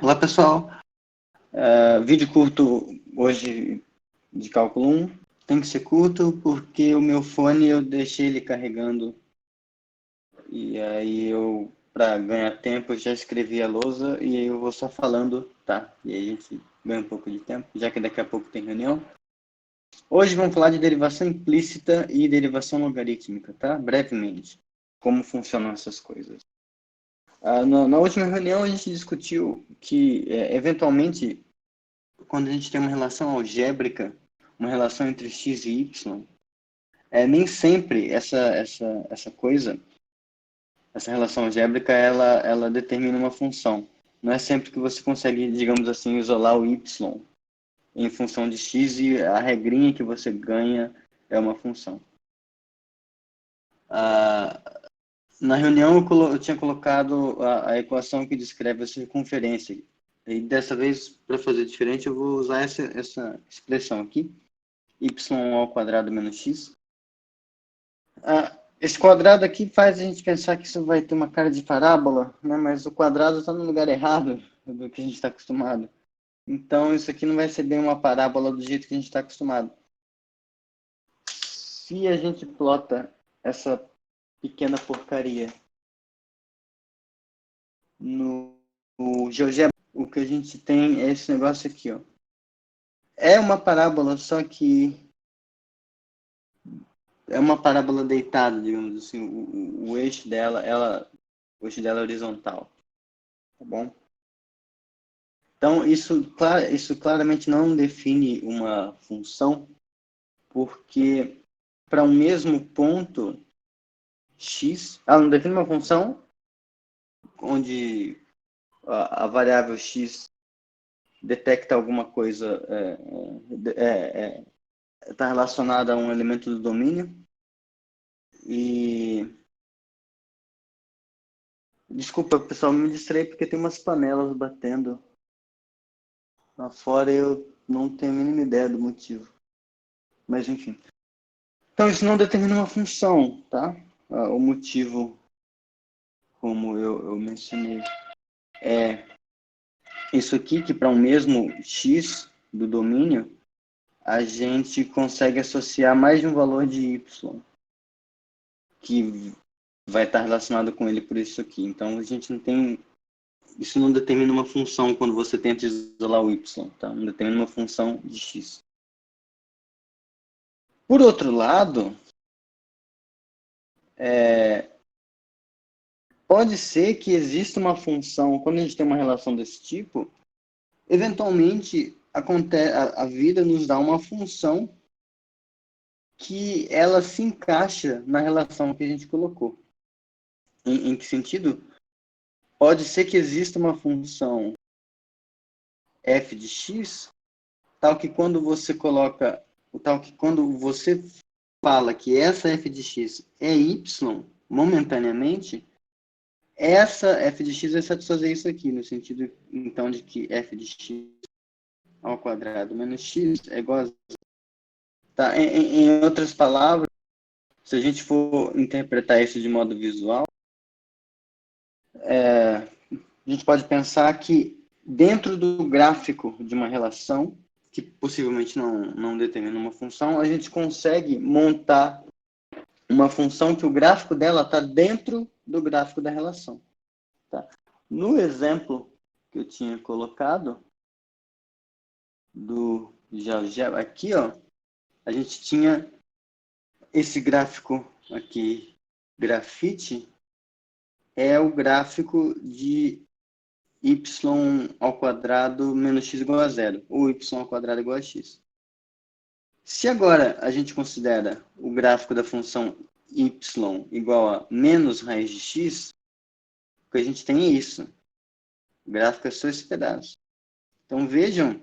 Olá pessoal, vídeo curto hoje de cálculo 1. Tem que ser curto porque o meu fone eu deixei ele carregando e aí para ganhar tempo, eu já escrevi a lousa e aí eu vou só falando, tá? E aí a gente ganha um pouco de tempo, já que daqui a pouco tem reunião. Hoje vamos falar de derivação implícita e derivação logarítmica, tá? Brevemente, como funcionam essas coisas. Na última reunião a gente discutiu que, eventualmente, quando a gente tem uma relação algébrica, uma relação entre x e y, nem sempre essa coisa, essa relação algébrica, ela determina uma função. Não é sempre que você consegue, digamos assim, isolar o y em função de x e a regrinha que você ganha é uma função. Na reunião eu tinha colocado a equação que descreve a circunferência. E dessa vez, para fazer diferente, eu vou usar essa expressão aqui, y ao quadrado menos x. Esse quadrado aqui faz a gente pensar que isso vai ter uma cara de parábola, né? Mas o quadrado está no lugar errado do que a gente está acostumado. Então, isso aqui não vai ser bem uma parábola do jeito que a gente está acostumado. Se a gente plota essa pequena porcaria no GeoGebra, o que a gente tem é esse negócio aqui, ó. É uma parábola, só que é uma parábola deitada, digamos assim. O eixo dela, o eixo dela é horizontal, tá bom? Então, isso claramente não define uma função, porque para um mesmo ponto x, ela não define uma função onde a variável x detecta alguma coisa, está relacionada a um elemento do domínio. E desculpa, pessoal, me distraí porque tem umas panelas batendo lá fora e eu não tenho a mínima ideia do motivo. Mas enfim. Então isso não determina uma função, tá? O motivo, como eu mencionei, é isso aqui, que para um mesmo x do domínio, a gente consegue associar mais de um valor de y, que vai estar relacionado com ele por isso aqui. Então a gente não tem... Isso não determina uma função quando você tenta isolar o y, tá? Não determina uma função de x. Por outro lado, pode ser que exista uma função, quando a gente tem uma relação desse tipo, eventualmente a vida nos dá uma função que ela se encaixa na relação que a gente colocou. Em que sentido? Pode ser que exista uma função f de x, tal que quando você fala que essa f de x é y, momentaneamente, essa f de x vai satisfazer isso aqui, no sentido, então, de que f de x ao quadrado menos x é igual a... Tá? Em outras palavras, se a gente for interpretar isso de modo visual, a gente pode pensar que dentro do gráfico de uma relação, que possivelmente não determina uma função, a gente consegue montar uma função que o gráfico dela está dentro do gráfico da relação. Tá? No exemplo que eu tinha colocado, do GeoGebra, aqui, ó, a gente tinha esse gráfico aqui, grafite, é o gráfico de y ao quadrado menos x igual a zero, ou y ao quadrado igual a x. Se agora a gente considera o gráfico da função y igual a menos raiz de x, o que a gente tem é isso. O gráfico é só esse pedaço. Então vejam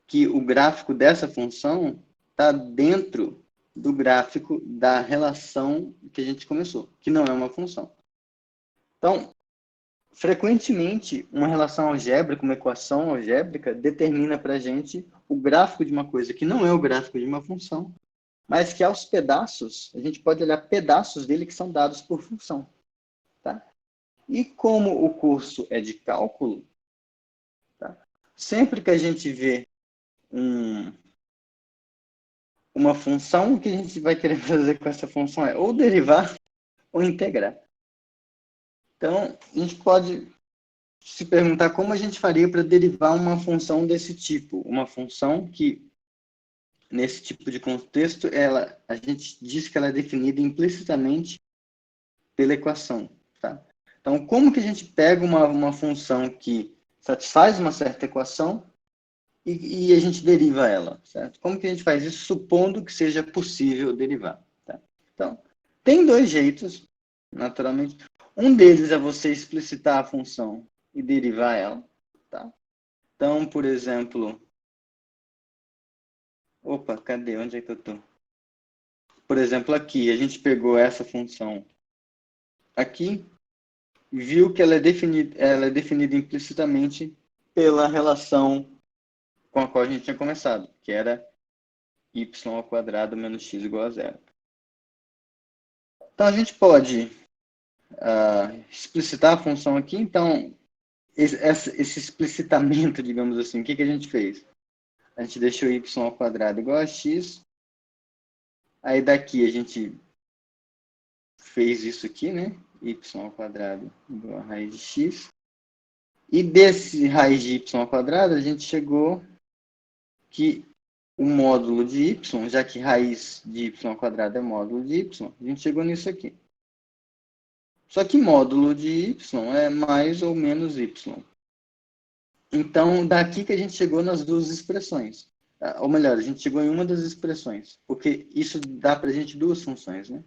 que o gráfico dessa função está dentro do gráfico da relação que a gente começou, que não é uma função. Então, frequentemente, uma relação algébrica, uma equação algébrica, determina para a gente o gráfico de uma coisa que não é o gráfico de uma função, mas que aos pedaços, a gente pode olhar pedaços dele que são dados por função. Tá? E como o curso é de cálculo, sempre que a gente vê uma função, o que a gente vai querer fazer com essa função é ou derivar ou integrar. Então, a gente pode se perguntar como a gente faria para derivar uma função desse tipo. Uma função que, nesse tipo de contexto, a gente diz que ela é definida implicitamente pela equação. Tá? Então, como que a gente pega uma função que satisfaz uma certa equação e a gente deriva ela, certo? Como que a gente faz isso supondo que seja possível derivar? Tá? Então, tem dois jeitos, naturalmente. Um deles é você explicitar a função e derivar ela. Tá? Então, por exemplo... Opa, cadê? Onde é que eu estou? Por exemplo, aqui, a gente pegou essa função aqui e viu que ela é definida implicitamente pela relação com a qual a gente tinha começado, que era y ao quadrado menos x igual a zero. Então, a gente pode explicitar a função aqui. Então, esse explicitamento, digamos assim, o que a gente fez? A gente deixou y ao quadrado igual a x. Aí daqui a gente fez isso aqui, né? Y ao quadrado igual a raiz de x. E desse raiz de y ao quadrado, a gente chegou que o módulo de y, já que raiz de y ao quadrado é módulo de y, a gente chegou nisso aqui. Só que módulo de y é mais ou menos y. Então, daqui que a gente chegou nas duas expressões. Ou melhor, a gente chegou em uma das expressões. Porque isso dá para a gente duas funções, né?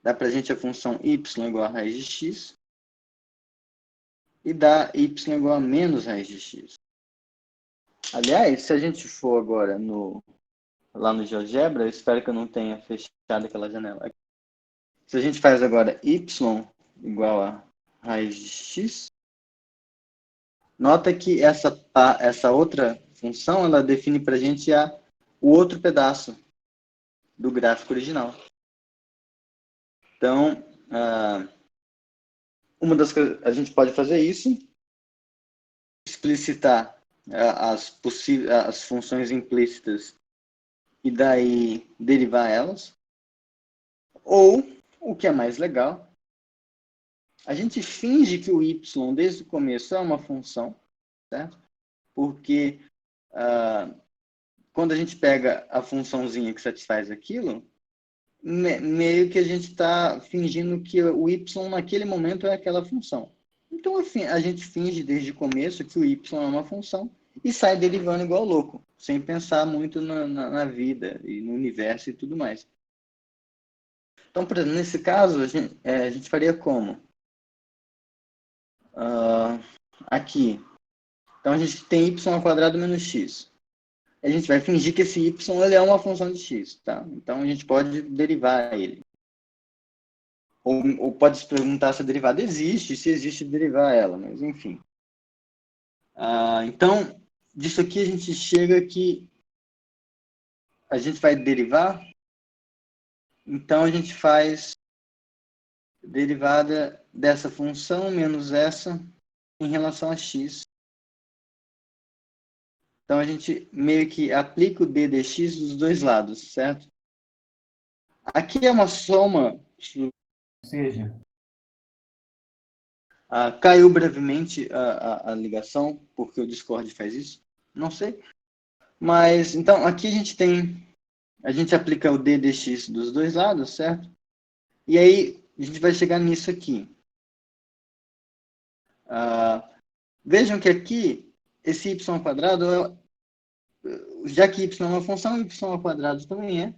Dá para a gente a função y igual a raiz de x e dá y igual a menos raiz de x. Aliás, se a gente for agora lá no GeoGebra, eu espero que eu não tenha fechado aquela janela. Se a gente faz agora y igual a raiz de x, nota que essa outra função, ela define para a gente o outro pedaço do gráfico original. Então, uma das coisas, a gente pode fazer isso, explicitar as funções implícitas e daí derivar elas. Ou, o que é mais legal, a gente finge que o y desde o começo é uma função, certo? Porque quando a gente pega a funçãozinha que satisfaz aquilo, meio que a gente está fingindo que o y naquele momento é aquela função. Então, a gente finge desde o começo que o y é uma função e sai derivando igual louco, sem pensar muito na vida e no universo e tudo mais. Então, por exemplo, nesse caso, a gente faria como? Aqui. Então, a gente tem y ao quadrado menos x. A gente vai fingir que esse y ele é uma função de x. Tá? Então, a gente pode derivar ele. Ou pode se perguntar se a derivada existe, se existe derivar ela, mas enfim. Então, disso aqui a gente chega que a gente vai derivar. Então, a gente faz derivada dessa função menos essa em relação a x. Então, a gente meio que aplica o d dx dos dois lados, certo? Aqui é uma soma. Ou seja, caiu brevemente a ligação, porque o Discord faz isso. Não sei. Mas, então, aqui a gente aplica o d dx dos dois lados, certo? E aí, a gente vai chegar nisso aqui. Vejam que aqui, esse y ao quadrado, já que y é uma função, y ao quadrado também é.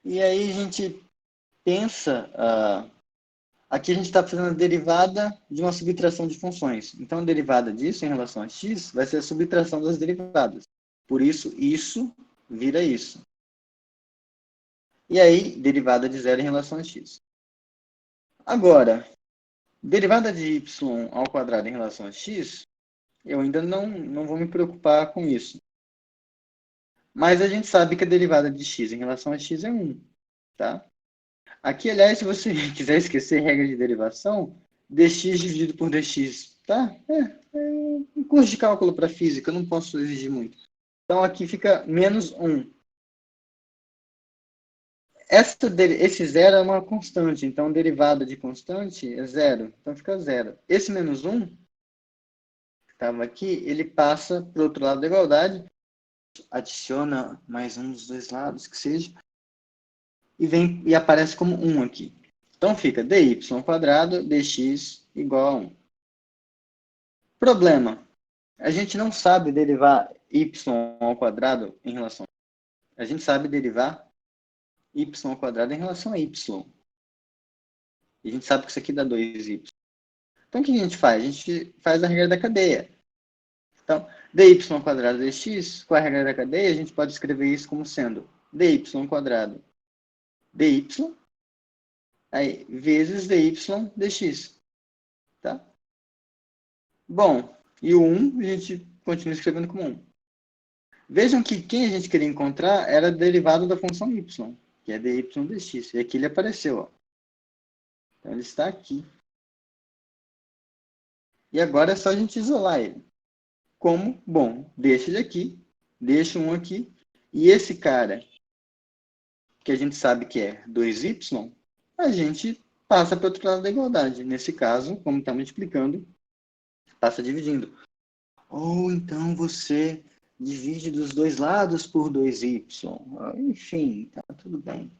E aí a gente pensa, aqui a gente está fazendo a derivada de uma subtração de funções. Então, a derivada disso em relação a x vai ser a subtração das derivadas. Por isso, isso vira isso. E aí, derivada de zero em relação a x. Agora, derivada de y ao quadrado em relação a x, eu ainda não vou me preocupar com isso. Mas a gente sabe que a derivada de x em relação a x é 1. Tá? Aqui, aliás, se você quiser esquecer regra de derivação, dx dividido por dx, tá? Um curso de cálculo para física, eu não posso exigir muito. Então, aqui fica menos 1. Esse zero é uma constante, então derivada de constante é zero, então fica zero. Esse menos 1, que estava aqui, ele passa para o outro lado da igualdade, adiciona mais um dos dois lados, que seja, e aparece como 1 aqui. Então fica dy quadrado dx igual a 1. Problema, a gente não sabe derivar y ao quadrado em relação a... A gente sabe derivar y ao quadrado em relação a y. E a gente sabe que isso aqui dá 2y. Então, o que a gente faz? A gente faz a regra da cadeia. Então, dy quadrado dx, com a regra da cadeia, a gente pode escrever isso como sendo dy quadrado dy, aí, vezes dy dx. Tá? Bom, e o 1 a gente continua escrevendo como 1. Vejam que quem a gente queria encontrar era a derivada da função y, que é dy dx. E aqui ele apareceu. Ó. Então, ele está aqui. E agora é só a gente isolar ele. Como? Bom, deixa ele aqui, deixa um aqui, e esse cara, que a gente sabe que é 2y, a gente passa para o outro lado da igualdade. Nesse caso, como está multiplicando, passa dividindo. Ou então você divide dos dois lados por 2y. Enfim, tá tudo bem.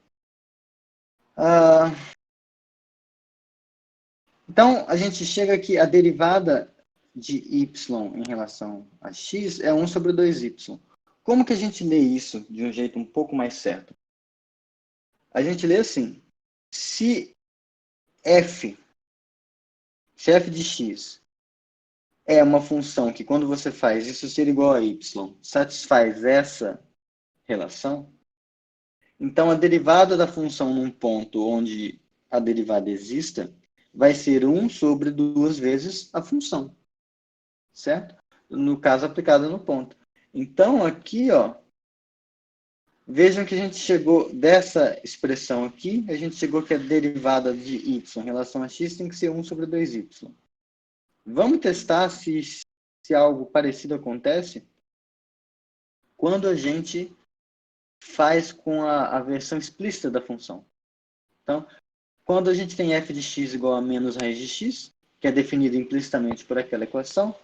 Então, a gente chega aqui, a derivada de y em relação a x é 1 sobre 2y. Como que a gente lê isso de um jeito um pouco mais certo? A gente lê assim, se f de x é uma função que quando você faz isso ser igual a y, satisfaz essa relação, então a derivada da função num ponto onde a derivada exista vai ser 1 sobre 2 vezes a função, certo? No caso, aplicada no ponto. Então, aqui, ó, vejam que a gente chegou dessa expressão aqui, a gente chegou que a derivada de y em relação a x tem que ser 1 sobre 2y. Vamos testar se algo parecido acontece quando a gente faz com a versão explícita da função. Então, quando a gente tem f de x igual a menos raiz de x, que é definido implicitamente por aquela equação,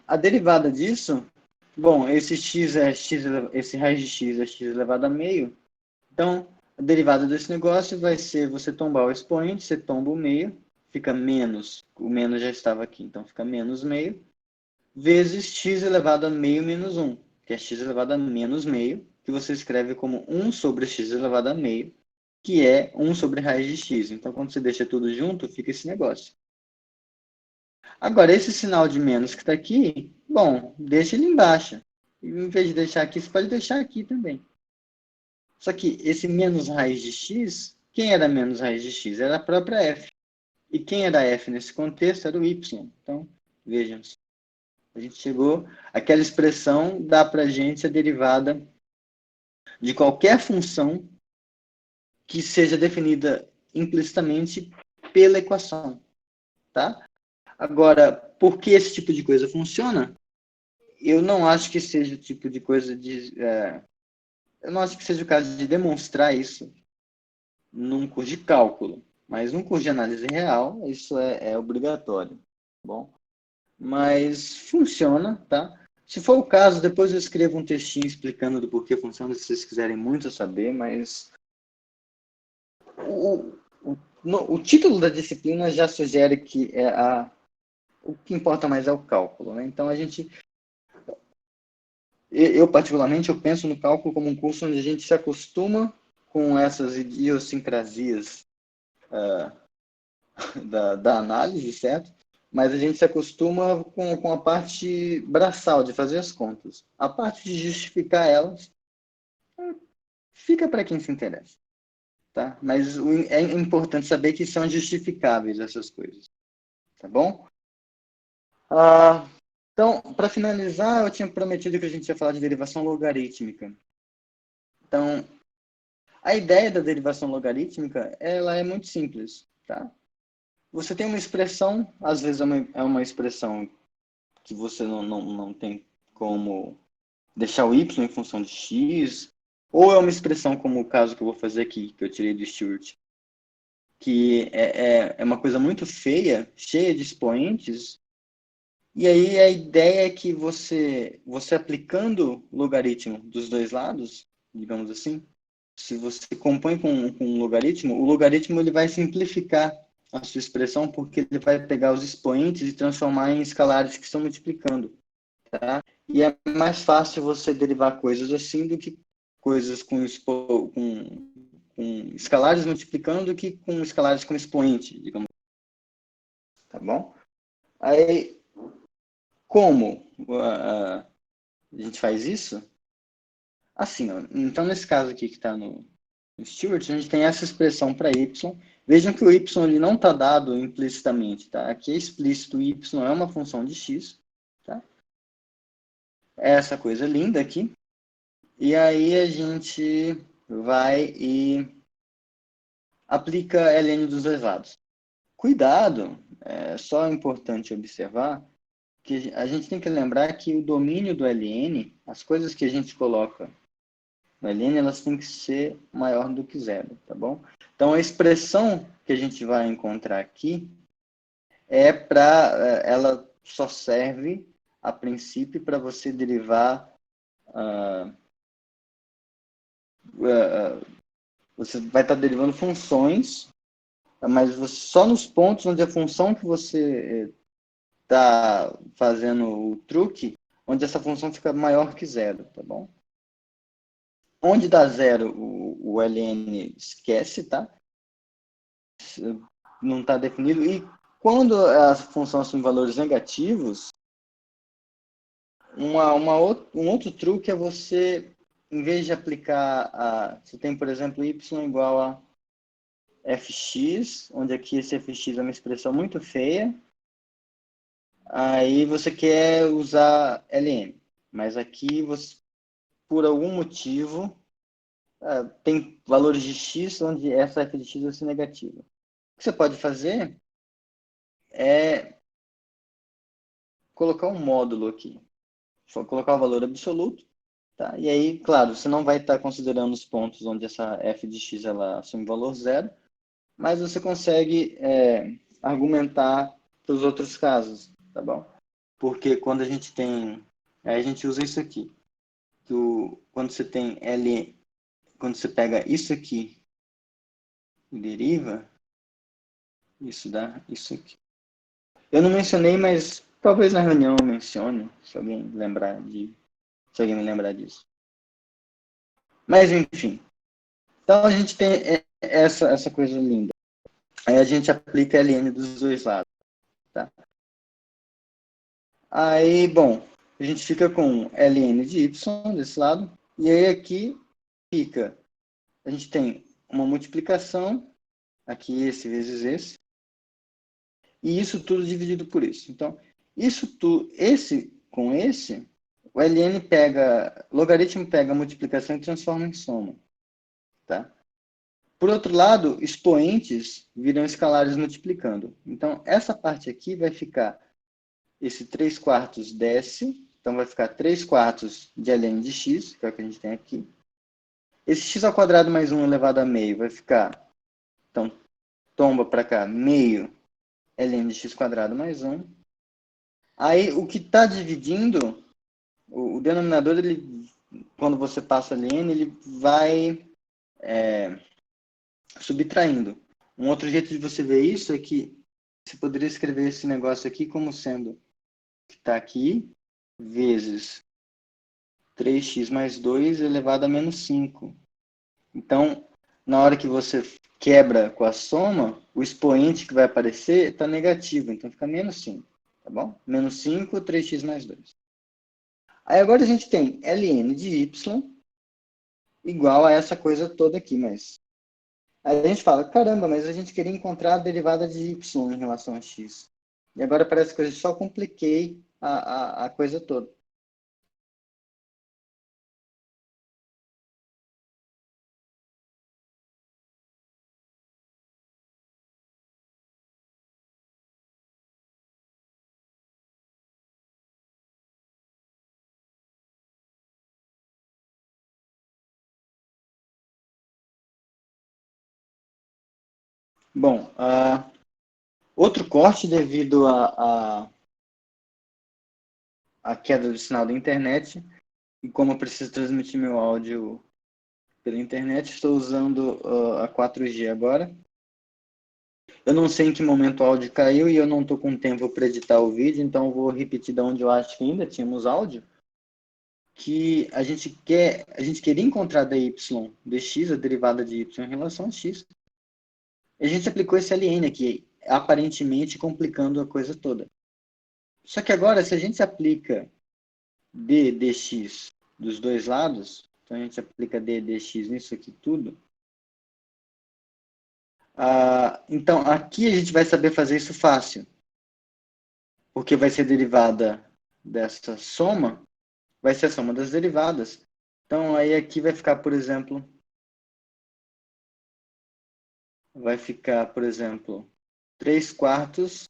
a derivada disso, bom, esse raiz de x é x elevado a meio, então a derivada desse negócio vai ser você tombar o expoente, você tomba o meio, fica menos, o menos já estava aqui, então fica menos meio, vezes x elevado a meio menos 1, que é x elevado a menos meio, que você escreve como 1 sobre x elevado a meio, que é 1 sobre raiz de x. Então, quando você deixa tudo junto, fica esse negócio. Agora, esse sinal de menos que está aqui, bom, deixa ele embaixo. E, em vez de deixar aqui, você pode deixar aqui também. Só que esse menos raiz de x, quem era menos raiz de x? Era a própria f. E quem era f nesse contexto era o y. Então, vejam. A gente chegou, aquela expressão dá para a gente a derivada de qualquer função que seja definida implicitamente pela equação. Tá? Agora, por que esse tipo de coisa funciona? Eu não acho que seja o tipo de coisa de... eu não acho que seja o caso de demonstrar isso num curso de cálculo. Mas num curso de análise real, isso é obrigatório. Tá bom? Mas funciona, tá? Se for o caso, depois eu escrevo um textinho explicando do porquê funciona, se vocês quiserem muito saber, mas o título da disciplina já sugere que o que importa mais é o cálculo, né? Então eu particularmente, eu penso no cálculo como um curso onde a gente se acostuma com essas idiosincrasias da análise, certo? Mas a gente se acostuma com a parte braçal de fazer as contas. A parte de justificar elas fica para quem se interessa. Tá? Mas é importante saber que são justificáveis essas coisas. Tá bom? Então, para finalizar, eu tinha prometido que a gente ia falar de derivação logarítmica. Então, a ideia da derivação logarítmica ela é muito simples. Tá? você tem uma expressão, às vezes é uma expressão que você não tem como deixar o y em função de x, ou é uma expressão como o caso que eu vou fazer aqui, que eu tirei do Stewart, que é uma coisa muito feia, cheia de expoentes, e aí a ideia é que você aplicando logaritmo dos dois lados, digamos assim, se você compõe com um logaritmo, o logaritmo ele vai simplificar a sua expressão porque ele vai pegar os expoentes e transformar em escalares que estão multiplicando, tá? E é mais fácil você derivar coisas assim do que coisas com escalares multiplicando do que com escalares com expoente, digamos, tá bom? Aí, como a gente faz isso? Assim, ó, então nesse caso aqui que está no Stewart, a gente tem essa expressão para y. Vejam que o y ele não está dado implicitamente, tá? Aqui é explícito, o y é uma função de x, tá? É essa coisa linda aqui. E aí a gente vai e aplica ln dos dois lados. Cuidado, é só importante observar que a gente tem que lembrar que o domínio do ln, as coisas que a gente coloca no ln, elas têm que ser maior do que zero, tá bom? Então a expressão que a gente vai encontrar aqui ela só serve a princípio para você derivar você vai estar derivando funções, mas só nos pontos onde a função que você está fazendo o truque, onde essa função fica maior que zero, tá bom? Onde dá zero, o ln esquece, tá? Não está definido. E quando a função assume valores negativos, um outro truque é você, em vez de aplicar você tem, por exemplo, y igual a fx, onde aqui esse fx é uma expressão muito feia, aí você quer usar ln, mas aqui você, por algum motivo, tem valores de x onde essa f de x vai ser negativa. O que você pode fazer é colocar um módulo aqui, colocar o valor absoluto, tá? E aí, claro, você não vai estar considerando os pontos onde essa f de x ela assume valor zero, mas você consegue argumentar para os outros casos, tá bom? Porque quando a gente tem, a gente usa isso aqui, quando você tem L, quando você pega isso aqui e deriva, isso dá isso aqui. Eu não mencionei, mas talvez na reunião eu mencione, se alguém me lembrar disso. Mas enfim, então a gente tem essa coisa linda. Aí a gente aplica ln dos dois lados, tá? Aí, bom, a gente fica com ln de y desse lado, e aí aqui fica, a gente tem uma multiplicação, aqui esse vezes esse, e isso tudo dividido por isso. Então, isso tudo, esse com esse, o ln pega, logaritmo pega a multiplicação e transforma em soma, tá? Por outro lado, expoentes viram escalares multiplicando. Então, essa parte aqui vai ficar, esse 3 quartos desce, então vai ficar 3 quartos de ln de x, que é o que a gente tem aqui. Esse x ao quadrado mais 1 elevado a meio vai ficar, então, tomba para cá, meio ln de x quadrado mais 1. Aí, o que está dividindo, o denominador, ele, quando você passa ln, ele vai subtraindo. Um outro jeito de você ver isso é que você poderia escrever esse negócio aqui como sendo que está aqui, vezes 3x mais 2 elevado a menos 5. Então, na hora que você quebra com a soma, o expoente que vai aparecer está negativo, então fica menos 5, tá bom? Menos 5, 3x mais 2. Aí agora a gente tem ln de y igual a essa coisa toda aqui, mas aí a gente fala, caramba, mas a gente queria encontrar a derivada de y em relação a x. E agora parece que eu só compliquei a coisa toda. Bom, outro corte devido à queda do sinal da internet, e como eu preciso transmitir meu áudio pela internet, estou usando a 4G agora. Eu não sei em que momento o áudio caiu e eu não estou com tempo para editar o vídeo, então eu vou repetir de onde eu acho que ainda tínhamos áudio, que a gente queria encontrar dy dx, a derivada de y em relação a x. E a gente aplicou esse ln aqui, aparentemente complicando a coisa toda. Só que agora, se a gente aplica d dx dos dois lados, então a gente aplica d dx nisso aqui tudo, então aqui a gente vai saber fazer isso fácil, porque vai ser derivada dessa soma, vai ser a soma das derivadas. Então aí aqui vai ficar, por exemplo, 3 quartos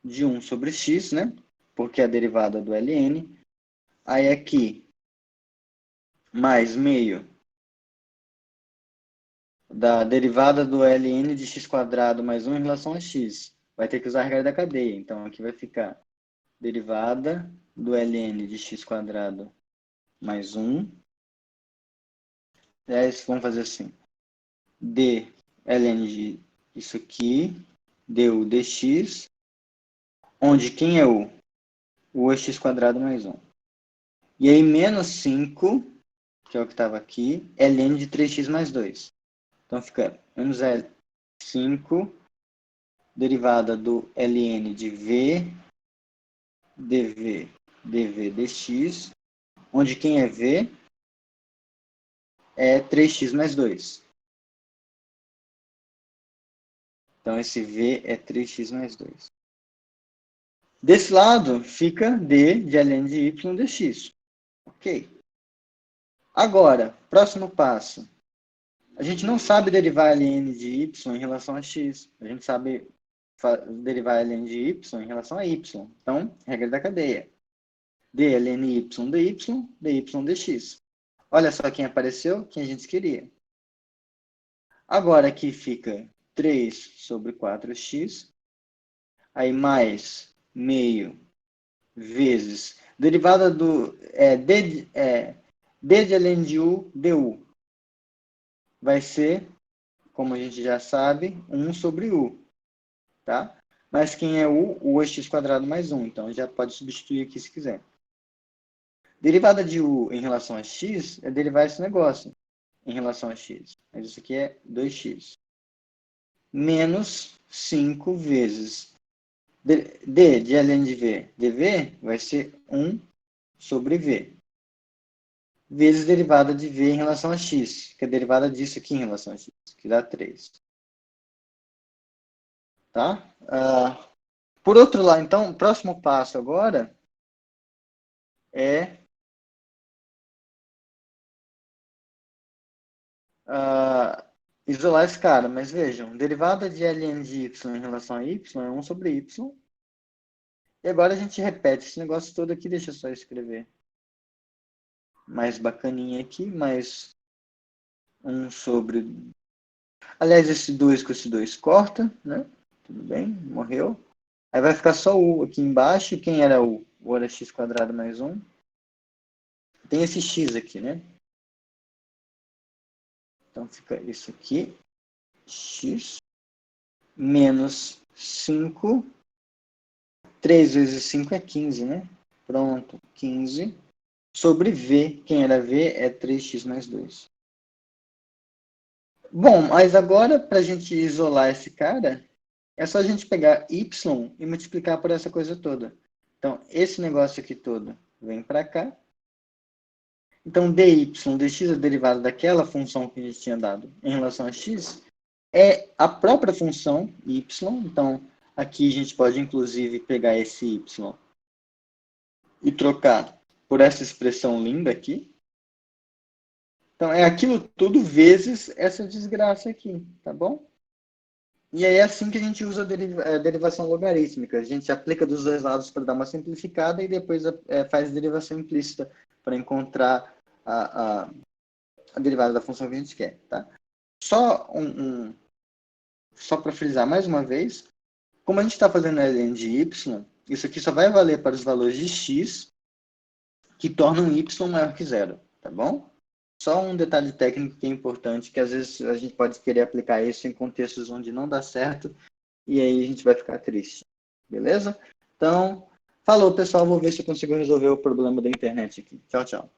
de 1 sobre x, né? Porque é a derivada do ln. Aí aqui, mais meio da derivada do ln de x quadrado mais 1 em relação a x. Vai ter que usar a regra da cadeia. Então, aqui vai ficar derivada do ln de x quadrado mais 1. Vamos fazer assim. D ln de isso aqui, du dx, onde quem é o? O x quadrado mais 1. E aí, menos 5, que é o que estava aqui, ln de 3x mais 2. Então, fica menos 5 derivada do ln de v dv dv dx, onde quem é v é 3x mais 2. Então, esse v é 3x mais 2. Desse lado, fica d de ln de y dx. Ok. Agora, próximo passo. A gente não sabe derivar ln de y em relação a x. A gente sabe derivar ln de y em relação a y. Então, regra da cadeia. D ln y dy dx. Olha só quem apareceu, quem a gente queria. Agora aqui fica 3 sobre 4x, aí mais meio vezes derivada do d de ln de u du. Vai ser, como a gente já sabe, 1 sobre u. Tá? Mas quem é u? U é x quadrado mais 1. Então, já pode substituir aqui se quiser. Derivada de u em relação a x é derivar esse negócio em relação a x. Mas isso aqui é 2x. Menos 5 vezes d de ln de v dv vai ser 1 sobre v. Vezes derivada de v em relação a x, que é a derivada disso aqui em relação a x, que dá 3. Tá? Por outro lado, então, o próximo passo agora é isolar esse cara. Mas vejam, derivada de ln de y em relação a y é 1 sobre y. E agora a gente repete esse negócio todo aqui, deixa eu só escrever mais bacaninha aqui, mais 1 sobre... Aliás, esse 2 com esse 2 corta, né? Tudo bem, morreu. Aí vai ficar só u aqui embaixo. Quem era u? O era x quadrado mais 1. Tem esse x aqui, né? Então fica isso aqui, x, menos 5. 3 vezes 5 é 15, né? Pronto, 15. Sobre v, quem era v é 3x mais 2. Bom, mas agora, para a gente isolar esse cara, é só a gente pegar y e multiplicar por essa coisa toda. Então, esse negócio aqui todo vem para cá. Então, dy dx, a derivada daquela função que a gente tinha dado em relação a x, é a própria função y. Então, aqui a gente pode, inclusive, pegar esse y e trocar por essa expressão linda aqui. Então, é aquilo tudo vezes essa desgraça aqui, tá bom? E aí é assim que a gente usa a derivação logarítmica. A gente aplica dos dois lados para dar uma simplificada e depois faz a derivação implícita para encontrar a derivada da função que a gente quer, tá? Só só para frisar mais uma vez, como a gente está fazendo ln de y, isso aqui só vai valer para os valores de x que tornam y maior que zero, tá bom? Só um detalhe técnico que é importante, que às vezes a gente pode querer aplicar isso em contextos onde não dá certo, e aí a gente vai ficar triste, beleza? Então, falou pessoal, vou ver se eu consigo resolver o problema da internet aqui. Tchau, tchau.